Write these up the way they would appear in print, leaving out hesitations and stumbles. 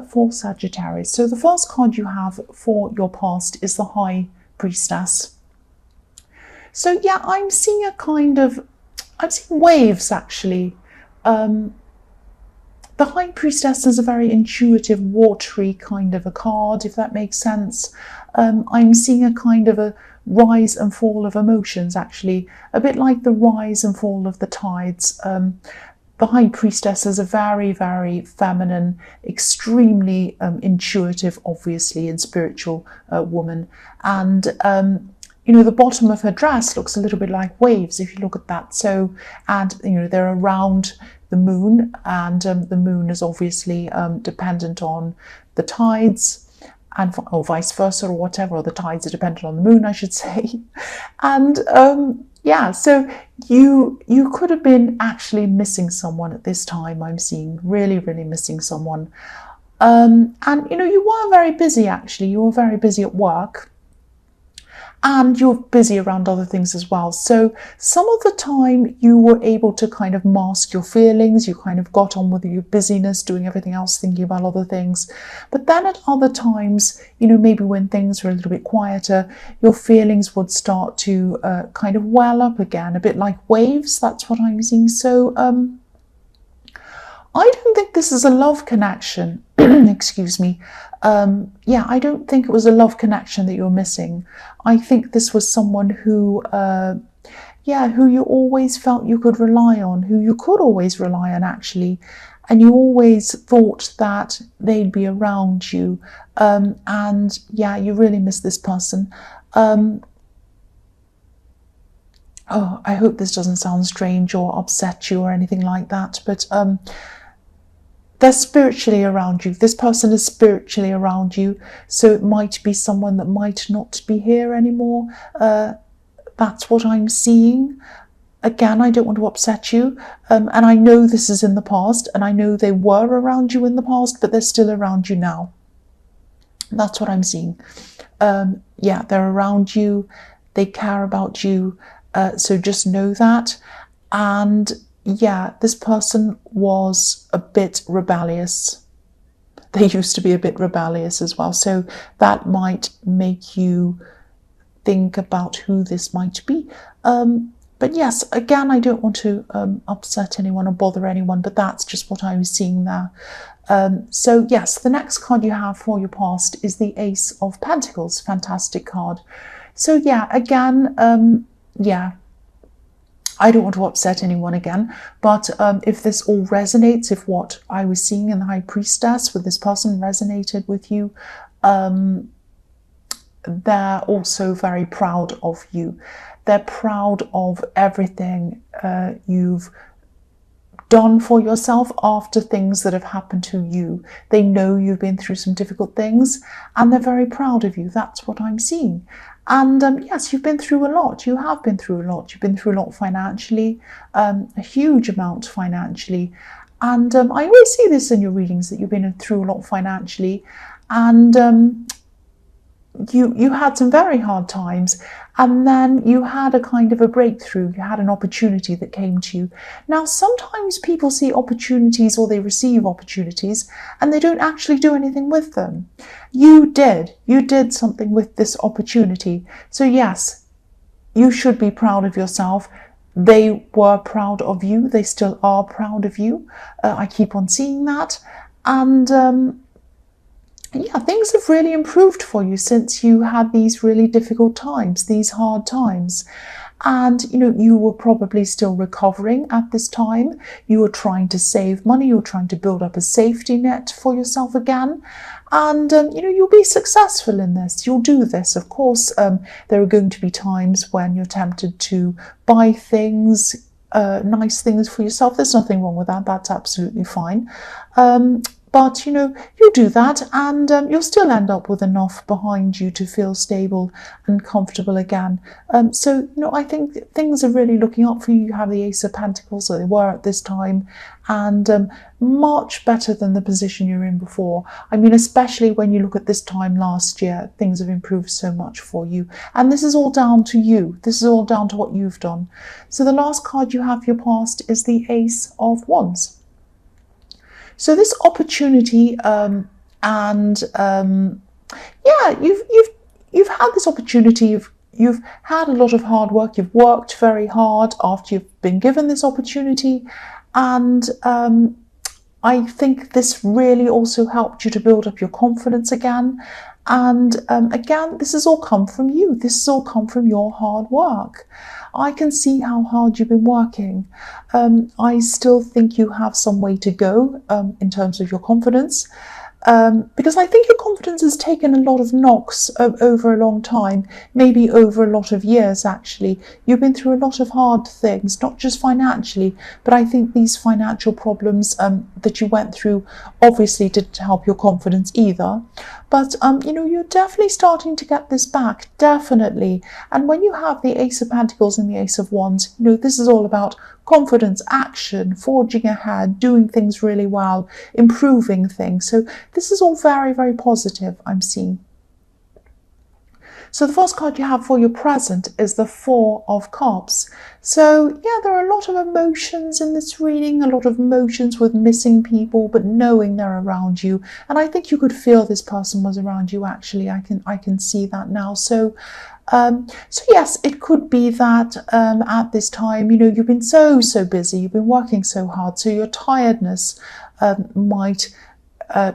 for Sagittarius. So the first card you have for your past is the High Priestess. So yeah, I'm seeing waves actually. The High Priestess is a very intuitive, watery kind of a card, if that makes sense. I'm seeing a kind of a rise and fall of emotions, actually, a bit like the rise and fall of the tides. The High Priestess is a very, very feminine, extremely intuitive, obviously, and spiritual woman. And, you know, the bottom of her dress looks a little bit like waves, if you look at that. So, and, you know, they're around the moon, and the moon is obviously dependent on the tides, and or vice versa, or whatever, or the tides are dependent on the moon, I should say. And yeah, so you could have been actually missing someone at this time. I'm seeing really, really missing someone. And you know, you were very busy, actually. You were very busy at work, and you're busy around other things as well. So some of the time you were able to kind of mask your feelings. You kind of got on with your busyness, doing everything else, thinking about other things. But then at other times, you know, maybe when things were a little bit quieter, your feelings would start to kind of well up again, a bit like waves. That's what I'm seeing. So I don't think this is a love connection. Excuse me. Yeah, I don't think it was a love connection that you're missing. I think this was someone who, yeah, who you always felt you could rely on, who you could always rely on, actually. And you always thought that they'd be around you. And yeah, you really miss this person. Oh, I hope this doesn't sound strange or upset you or anything like that, but they're spiritually around you. This person is spiritually around you. So it might be someone that might not be here anymore. That's what I'm seeing. Again, I don't want to upset you. And I know this is in the past, and I know they were around you in the past, but they're still around you now. That's what I'm seeing. Yeah, they're around you. They care about you. So just know that. And yeah, this person was a bit rebellious. They used to be a bit rebellious as well. So that might make you think about who this might be. But yes, again, I don't want to upset anyone or bother anyone, but that's just what I was seeing there. So yes, the next card you have for your past is the Ace of Pentacles. Fantastic card. So yeah, again, yeah, I don't want to upset anyone again, but if this all resonates, if what I was seeing in the High Priestess with this person resonated with you, they're also very proud of you. They're proud of everything you've done for yourself after things that have happened to you. They know you've been through some difficult things, and they're very proud of you. That's what I'm seeing. And yes, you've been through a lot. You have been through a lot. You've been through a lot financially, a huge amount financially. And I always see this in your readings, that you've been through a lot financially. And you had some very hard times, and then you had a kind of a breakthrough. You had an opportunity that came to you. Now, sometimes people see opportunities, or they receive opportunities, and they don't actually do anything with them. You did something with this opportunity. So yes, you should be proud of yourself. They were proud of you. They still are proud of you. I keep on seeing that. And yeah, things have really improved for you since you had these really difficult times, these hard times. And, you know, you were probably still recovering at this time. You were trying to save money. You were trying to build up a safety net for yourself again. And, you know, you'll be successful in this. You'll do this. Of course, there are going to be times when you're tempted to buy things, nice things for yourself. There's nothing wrong with that. That's absolutely fine. But, you know, you do that, and you'll still end up with enough behind you to feel stable and comfortable again. So, you know, I think things are really looking up for you. You have the Ace of Pentacles, so they were at this time, and much better than the position you're in before. I mean, especially when you look at this time last year, things have improved so much for you. And this is all down to you. This is all down to what you've done. So the last card you have for your past is the Ace of Wands. So this opportunity, and yeah, you've had this opportunity. You've had a lot of hard work. You've worked very hard after you've been given this opportunity, and I think this really also helped you to build up your confidence again. And again, this has all come from you. This has all come from your hard work. I can see how hard you've been working. I still think you have some way to go in terms of your confidence. Because I think your confidence has taken a lot of knocks over a long time, maybe over a lot of years actually. You've been through a lot of hard things, not just financially, but I think these financial problems that you went through obviously didn't help your confidence either. But you know, you're definitely starting to get this back, definitely. And when you have the Ace of Pentacles and the Ace of Wands, you know, this is all about confidence, action, forging ahead, doing things really well, improving things. So this is all very, very positive, I'm seeing. So the first card you have for your present is the Four of Cups. So yeah, there are a lot of emotions in this reading, a lot of emotions with missing people, but knowing they're around you. And I think you could feel this person was around you actually. I can see that now. So yes, it could be that at this time, you know, you've been so busy, you've been working so hard, so your tiredness might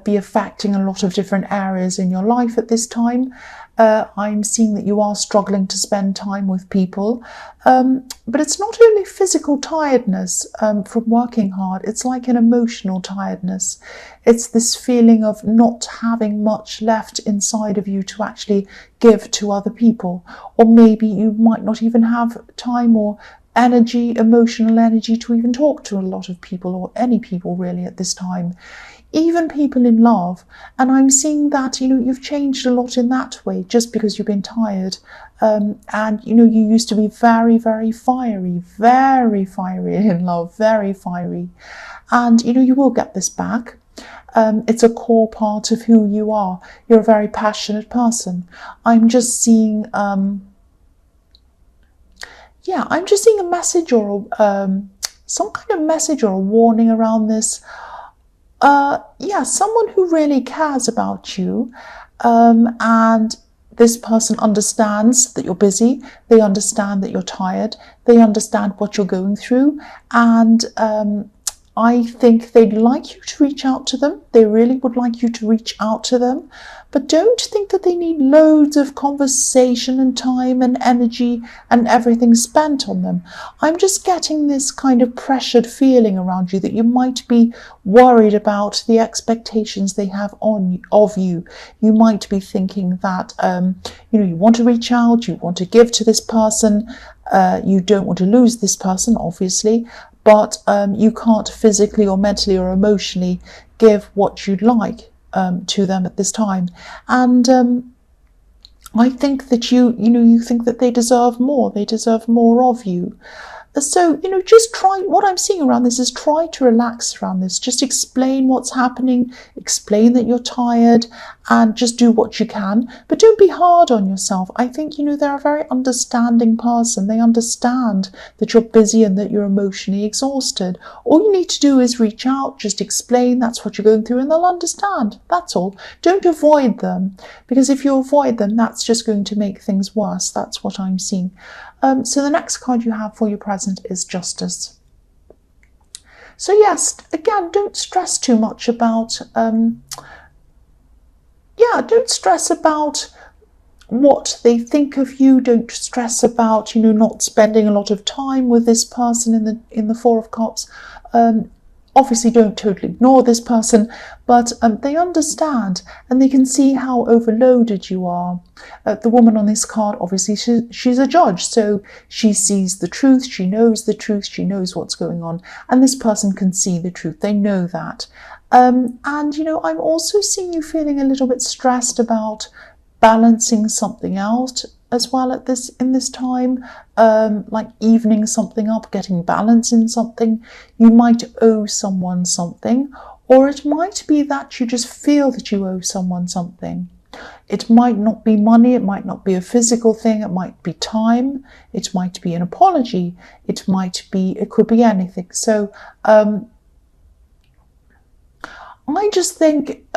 be affecting a lot of different areas in your life at this time. I'm seeing that you are struggling to spend time with people, but it's not only physical tiredness from working hard, it's like an emotional tiredness. It's this feeling of not having much left inside of you to actually give to other people, or maybe you might not even have time or energy, emotional energy, to even talk to a lot of people, or any people really at this time. Even people in love. And I'm seeing that, you know, you've changed a lot in that way just because you've been tired. And, you know, you used to be very, very fiery in love, very fiery. And, you know, you will get this back. It's a core part of who you are. You're a very passionate person. I'm just seeing, yeah, I'm just seeing a message or some kind of message or a warning around this. Yeah, someone who really cares about you, and this person understands that you're busy, they understand that you're tired, they understand what you're going through, and I think they'd like you to reach out to them. They really would like you to reach out to them, but don't think that they need loads of conversation and time and energy and everything spent on them. I'm just getting this kind of pressured feeling around you that you might be worried about the expectations they have of you. You might be thinking that you know, you want to reach out, you want to give to this person, you don't want to lose this person, obviously, but you can't physically or mentally or emotionally give what you'd like to them at this time. And I think that you think that they deserve more of you. So, you know, just try, what I'm seeing around this is try to relax around this. Just explain what's happening, explain that you're tired, and just do what you can. But don't be hard on yourself. I think, you know, they're a very understanding person. They understand that you're busy and that you're emotionally exhausted. All you need to do is reach out, just explain that's what you're going through, and they'll understand. That's all. Don't avoid them, because if you avoid them, that's just going to make things worse. That's what I'm seeing. So the next card you have for your present is Justice. So yes, again, don't stress too much about, don't stress about what they think of you. Don't stress about, you know, not spending a lot of time with this person in the Four of Cups. Obviously, don't totally ignore this person, but they understand and they can see how overloaded you are. The woman on this card, obviously, she's a judge, so she sees the truth, she knows the truth, she knows what's going on, and this person can see the truth. They know that. And, you know, I'm also seeing you feeling a little bit stressed about balancing something out as well in this time, like evening something up, getting balance in something. You might owe someone something, or it might be that you just feel that you owe someone something. It might not be money, it might not be a physical thing, it might be time, it might be an apology, it could be anything. So I just think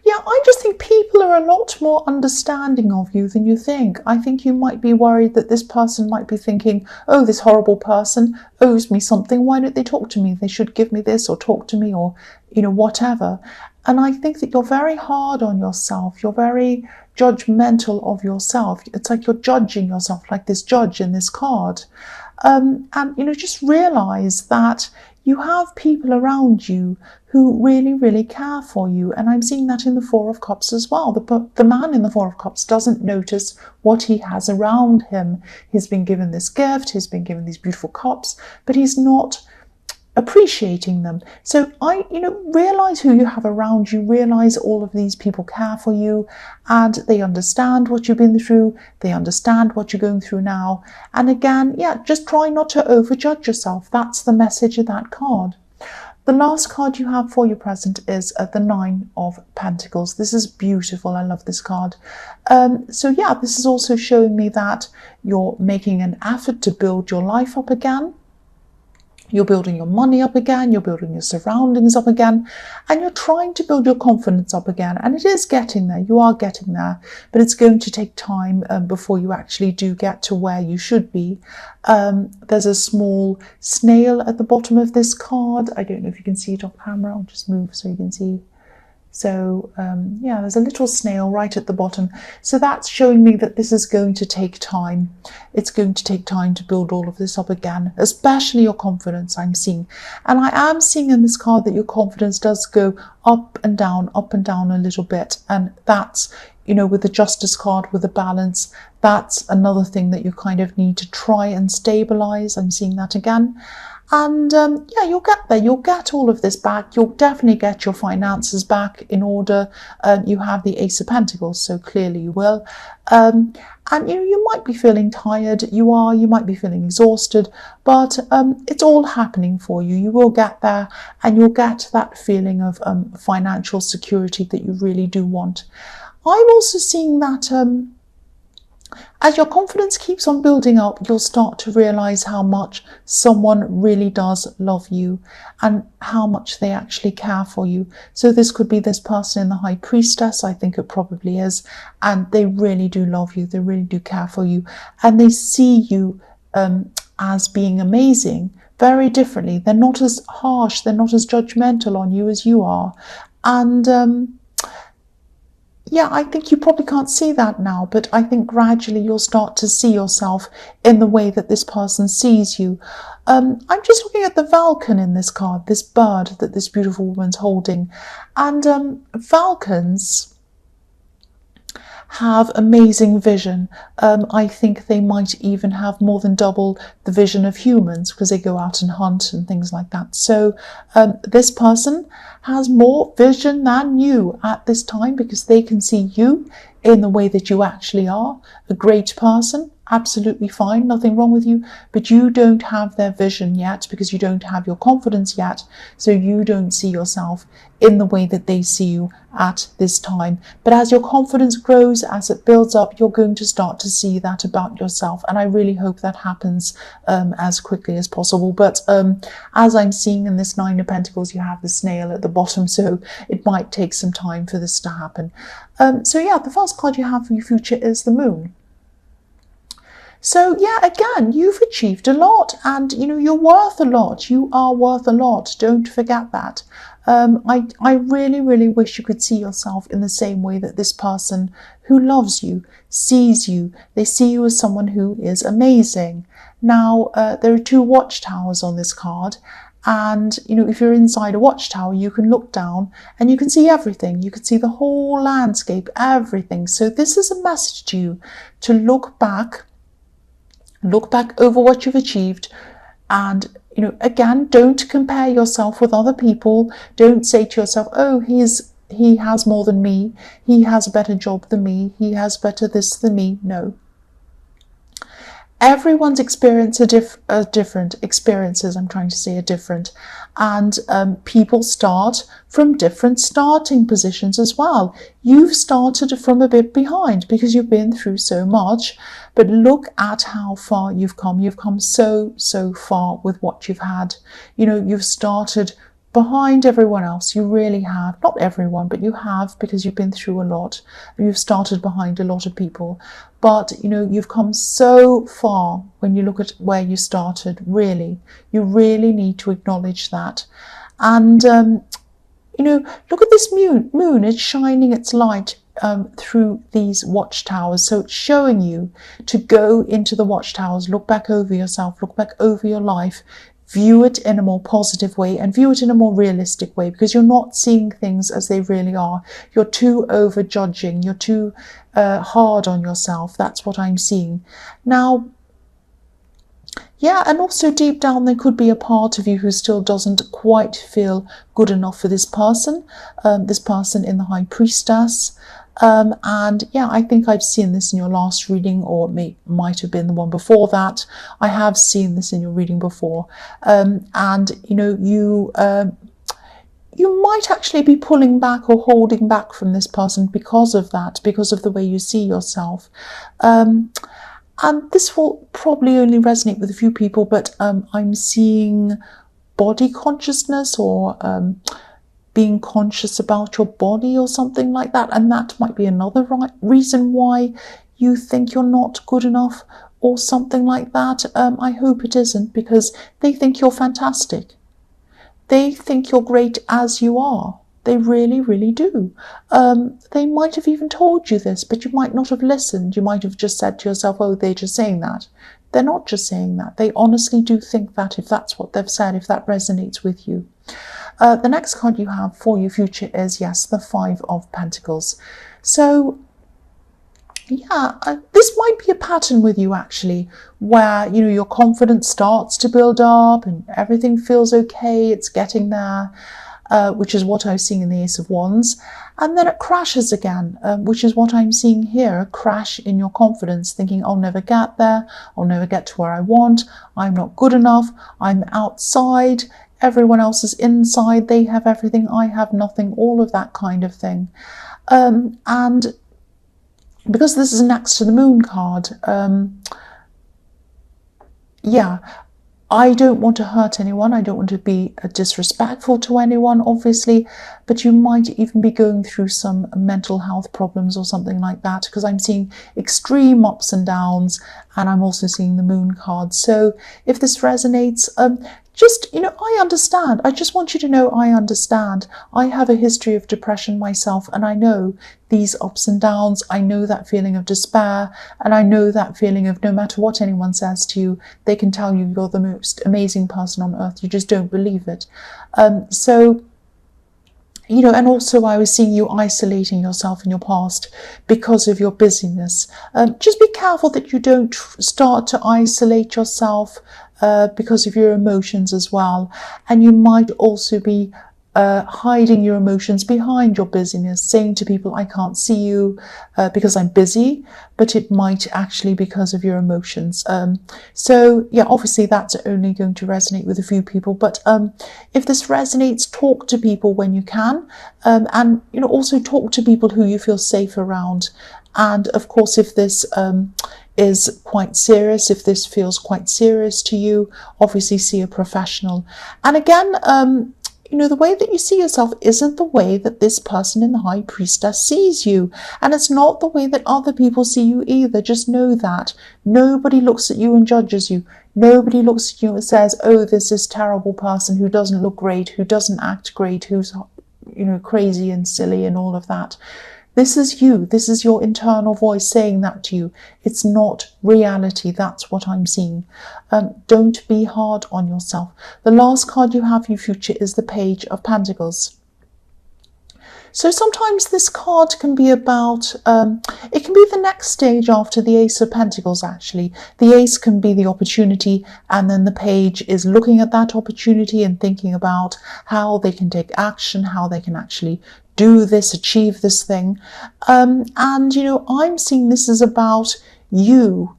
Yeah, I just think people are a lot more understanding of you than you think. I think you might be worried that this person might be thinking, oh, this horrible person owes me something. Why don't they talk to me? They should give me this or talk to me or, whatever. And I think that you're very hard on yourself. You're very judgmental of yourself. It's like you're judging yourself, like this judge in this card. And, just realize that you have people around you who really, really care for you. And I'm seeing that in the Four of Cups as well. The man in the Four of Cups doesn't notice what he has around him. He's been given this gift, he's been given these beautiful cups, but he's not appreciating them. So realize who you have around you, realize all of these people care for you and they understand what you've been through, they understand what you're going through now. And again, just try not to overjudge yourself. That's the message of that card. The last card you have for your present is the Nine of Pentacles. This is beautiful. I love this card. This is also showing me that you're making an effort to build your life up again. You're building your money up again, you're building your surroundings up again, and you're trying to build your confidence up again. And it is getting there, you are getting there, but it's going to take time before you actually do get to where you should be. There's a small snail at the bottom of this card. I don't know if you can see it off camera, I'll just move so you can see. So there's a little snail right at the bottom. So that's showing me that this is going to take time. It's going to take time to build all of this up again, especially your confidence, I'm seeing. And I am seeing in this card that your confidence does go up and down a little bit. And that's, with the Justice card, with the balance, that's another thing that you kind of need to try and stabilize. I'm seeing that again. And you'll get there. You'll get all of this back. You'll definitely get your finances back in order. You have the Ace of Pentacles, so clearly you will. And you might be feeling tired. You might be feeling exhausted, but it's all happening for you. You will get there, and you'll get that feeling of financial security that you really do want. I'm also seeing that as your confidence keeps on building up, you'll start to realize how much someone really does love you and how much they actually care for you. So this could be this person in the High Priestess, I think it probably is, and they really do love you, they really do care for you, and they see you as being amazing very differently. They're not as harsh, they're not as judgmental on you as you are. And I think you probably can't see that now, but I think gradually you'll start to see yourself in the way that this person sees you. I'm just looking at the falcon in this card, this bird that this beautiful woman's holding. And falcons have amazing vision. I think they might even have more than double the vision of humans because they go out and hunt and things like that. So this person has more vision than you at this time because they can see you in the way that you actually are, a great person, absolutely fine, nothing wrong with you, but you don't have their vision yet because you don't have your confidence yet, so you don't see yourself in the way that they see you at this time. But as your confidence grows, as it builds up, you're going to start to see that about yourself, and I really hope that happens as quickly as possible. But as I'm seeing in this Nine of Pentacles, you have the snail at the bottom, so it might take some time for this to happen. The first card you have for your future is the Moon. So again, you've achieved a lot, and you're worth a lot. You are worth a lot. Don't forget that. I really, really wish you could see yourself in the same way that this person who loves you sees you. They see you as someone who is amazing. Now, there are two watchtowers on this card. And, if you're inside a watchtower, you can look down and you can see everything. You can see the whole landscape, everything. So this is a message to you to look back over what you've achieved. And, again, don't compare yourself with other people. Don't say to yourself, oh, he has more than me. He has a better job than me. He has better this than me. No. Everyone's experience are different. Experiences, I'm trying to say, are different. And people start from different starting positions as well. You've started from a bit behind because you've been through so much. But look at how far you've come. You've come so, so far with what you've had. You've started behind everyone else. You really have. Not everyone, but you have, because you've been through a lot. You've started behind a lot of people. But, you know, you've come so far when you look at where you started, really. You really need to acknowledge that. And, you know, look at this moon. It's shining its light through these watchtowers. So it's showing you to go into the watchtowers, look back over yourself, look back over your life, view it in a more positive way and view it in a more realistic way, because you're not seeing things as they really are. You're too over judging. You're too hard on yourself. That's what I'm seeing. Now, yeah, and also deep down there could be a part of you who still doesn't quite feel good enough for this person in the High Priestess. And yeah, I think I've seen this in your last reading, or it might have been the one before that. I have seen this in your reading before. And, you know, you might actually be pulling back or holding back from this person because of that, because of the way you see yourself. And this will probably only resonate with a few people, but I'm seeing body consciousness, or being conscious about your body or something like that. And that might be another reason why you think you're not good enough or something like that. I hope it isn't, because they think you're fantastic. They think you're great as you are. They really, really do. They might have even told you this, but you might not have listened. You might have just said to yourself, oh, they're just saying that. They're not just saying that. They honestly do think that, if that's what they've said, if that resonates with you. The next card you have for your future is, yes, the Five of Pentacles. So, yeah, this might be a pattern with you, actually, where, you know, your confidence starts to build up and everything feels okay. It's getting there. Which is what I was seeing in the Ace of Wands. And then it crashes again, which is what I'm seeing here, a crash in your confidence, thinking, I'll never get there, I'll never get to where I want, I'm not good enough, I'm outside, everyone else is inside, they have everything, I have nothing, all of that kind of thing. And because this is next to the Moon card, yeah, I don't want to hurt anyone. I don't want to be disrespectful to anyone, obviously, but you might even be going through some mental health problems or something like that, because I'm seeing extreme ups and downs, and I'm also seeing the Moon card. So if this resonates, just, you know, I understand. I just want you to know I understand. I have a history of depression myself, and I know these ups and downs. I know that feeling of despair, and I know that feeling of no matter what anyone says to you, they can tell you you're the most amazing person on earth. You just don't believe it. So, you know, and also I was seeing you isolating yourself in your past because of your busyness. Just be careful that you don't start to isolate yourself because of your emotions as well. And you might also be hiding your emotions behind your busyness, saying to people, I can't see you because I'm busy, but it might actually be because of your emotions. So yeah, obviously that's only going to resonate with a few people, but if this resonates, talk to people when you can, and, you know, also talk to people who you feel safe around. And of course, if this is quite serious, if this feels quite serious to you, obviously see a professional. And again, you know, the way that you see yourself isn't the way that this person in the High Priestess sees you. And it's not the way that other people see you either. Just know that. Nobody looks at you and judges you. Nobody looks at you and says, oh, there's this terrible person who doesn't look great, who doesn't act great, who's, you know, crazy and silly and all of that. This is you. This is your internal voice saying that to you. It's not reality. That's what I'm seeing. Don't be hard on yourself. The last card you have for your future is the Page of Pentacles. So sometimes this card can be about, it can be the next stage after the Ace of Pentacles, actually. The Ace can be the opportunity, and then the Page is looking at that opportunity and thinking about how they can take action, how they can actually do this, achieve this thing. And, you know, I'm seeing this is about you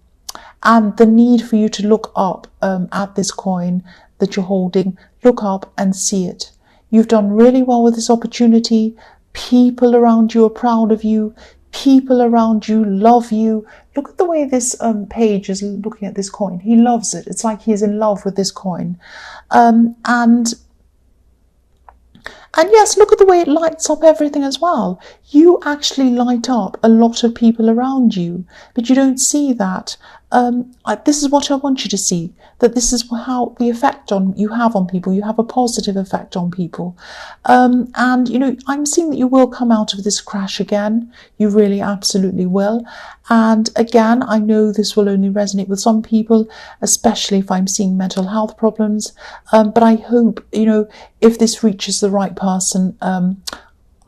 and the need for you to look up at this coin that you're holding. Look up and see it. You've done really well with this opportunity. People around you are proud of you. People around you love you. Look at the way this page is looking at this coin. He loves it. It's like he's in love with this coin. And And yes, look at the way it lights up everything as well. You actually light up a lot of people around you, but you don't see that. This is what I want you to see, that this is how the effect you have on people. You have a positive effect on people. And, you know, I'm seeing that you will come out of this crash again. You really absolutely will. And again, I know this will only resonate with some people, especially if I'm seeing mental health problems. But I hope, you know, if this reaches the right person,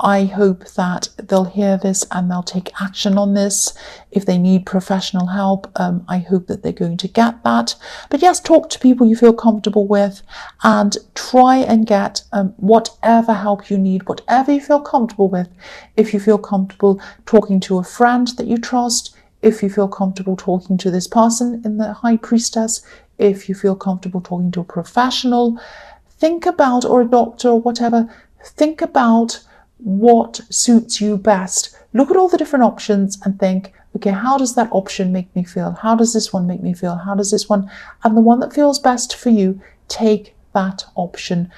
I hope that they'll hear this and they'll take action on this. If they need professional help, I hope that they're going to get that. But yes, talk to people you feel comfortable with and try and get whatever help you need, whatever you feel comfortable with. If you feel comfortable talking to a friend that you trust, if you feel comfortable talking to this person in the High Priestess, if you feel comfortable talking to a professional, think about, or a doctor or whatever, think about what suits you best. Look at all the different options and think, okay, how does that option make me feel? How does this one make me feel? How does this one? And the one that feels best for you, take that option.